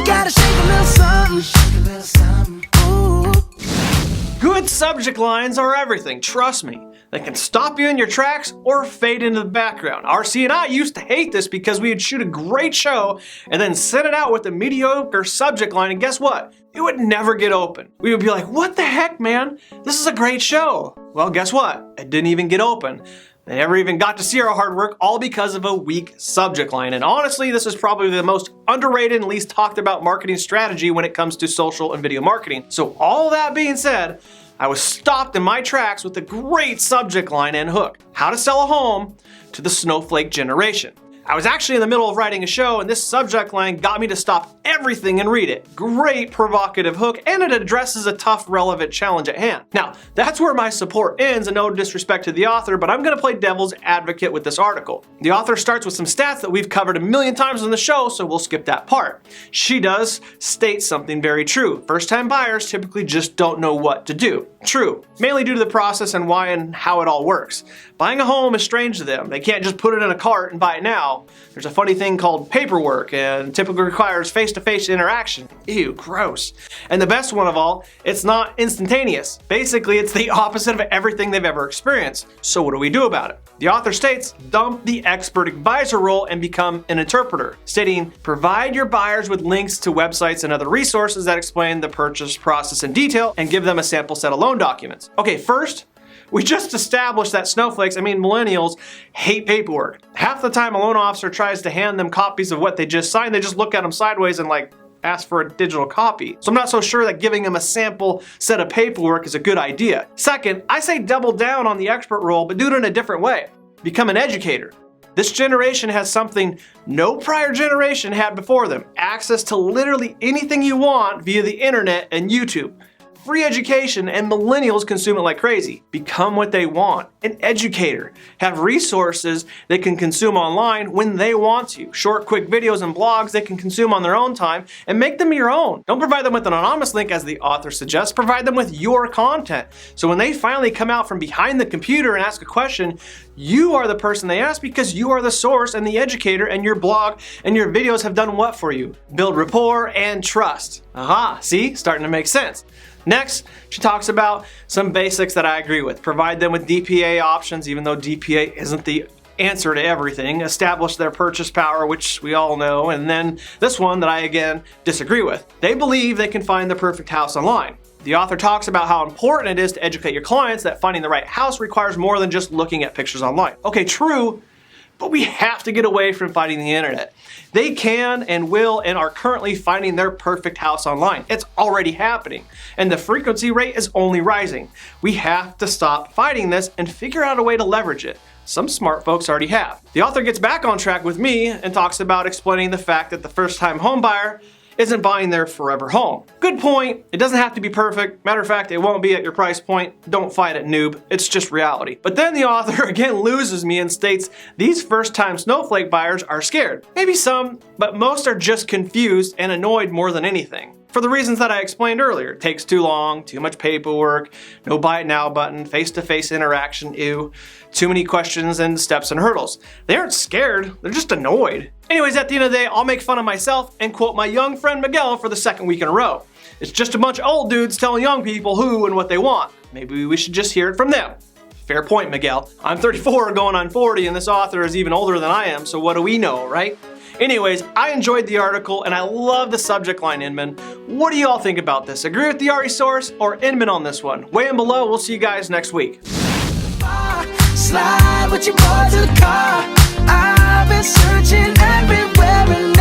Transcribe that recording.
You gotta shake a little something. Shake a little something. Ooh. Good subject lines are everything, trust me. They can stop you in your tracks or fade into the background. RC and I used to hate this because we would shoot a great show and then send it out with a mediocre subject line, and guess what? It would never get open. We would be like, what the heck, man? This is a great show. Well, guess what? It didn't even get open. They never even got to see our hard work, all because of a weak subject line. And honestly, this is probably the most underrated and least talked about marketing strategy when it comes to social and video marketing. So all that being said, I was stopped in my tracks with a great subject line and hook. How to sell a home to the Snowflake generation. I was actually in the middle of writing a show, and this subject line got me to stop everything and read it. Great provocative hook, and it addresses a tough, relevant challenge at hand. Now, that's where my support ends, and no disrespect to the author, but I'm gonna play devil's advocate with this article. The author starts with some stats that we've covered a million times on the show, so we'll skip that part. She does state something very true. First-time buyers typically just don't know what to do. True, mainly due to the process and why and how it all works. Buying a home is strange to them. They can't just put it in a cart and buy it now. There's a funny thing called paperwork and typically requires face-to-face interaction. Ew, gross. And the best one of all, it's not instantaneous. Basically, it's the opposite of everything they've ever experienced. So what do we do about it? The author states, dump the expert advisor role and become an interpreter, stating, provide your buyers with links to websites and other resources that explain the purchase process in detail and give them a sample set of loan documents. Okay, first, we just established that millennials hate paperwork. Half the time a loan officer tries to hand them copies of what they just signed, they just look at them sideways and ask for a digital copy. So I'm not so sure that giving them a sample set of paperwork is a good idea. Second, I say double down on the expert role, but do it in a different way. Become an educator. This generation has something no prior generation had before them. Access to literally anything you want via the internet and YouTube. Free education, and millennials consume it like crazy. Become what they want. An educator. Have resources they can consume online when they want to. Short, quick videos and blogs they can consume on their own time, and make them your own. Don't provide them with an anonymous link as the author suggests. Provide them with your content. So when they finally come out from behind the computer and ask a question, you are the person they ask because you are the source and the educator, and your blog and your videos have done what for you? Build rapport and trust. Aha, see? Starting to make sense. Next, she talks about some basics that I agree with. Provide them with DPA options, even though DPA isn't the answer to everything. Establish their purchase power, which we all know. And then this one that I, again, disagree with. They believe they can find the perfect house online. The author talks about how important it is to educate your clients that finding the right house requires more than just looking at pictures online. Okay, true, but we have to get away from fighting the internet. They can and will and are currently finding their perfect house online. It's already happening, and the frequency rate is only rising. We have to stop fighting this and figure out a way to leverage it. Some smart folks already have. The author gets back on track with me and talks about explaining the fact that the first-time home buyer isn't buying their forever home. Good point. It doesn't have to be perfect. Matter of fact, it won't be at your price point. Don't fight it, noob. It's just reality. But then the author again loses me and states these first-time Snowflake buyers are scared. Maybe some, but most are just confused and annoyed more than anything. For the reasons that I explained earlier. It takes too long, too much paperwork, no buy it now button, face-to-face interaction, ew, too many questions and steps and hurdles. They aren't scared, they're just annoyed. Anyways, at the end of the day, I'll make fun of myself and quote my young friend Miguel for the second week in a row. It's just a bunch of old dudes telling young people who and what they want. Maybe we should just hear it from them. Fair point, Miguel. I'm 34 going on 40 and this author is even older than I am, so what do we know, right? Anyways, I enjoyed the article and I love the subject line, Inman. What do you all think about this? Agree with the RE source or Inman on this one? Weigh in below. We'll see you guys next week. Slide with your boy to the car. I've been searching everywhere.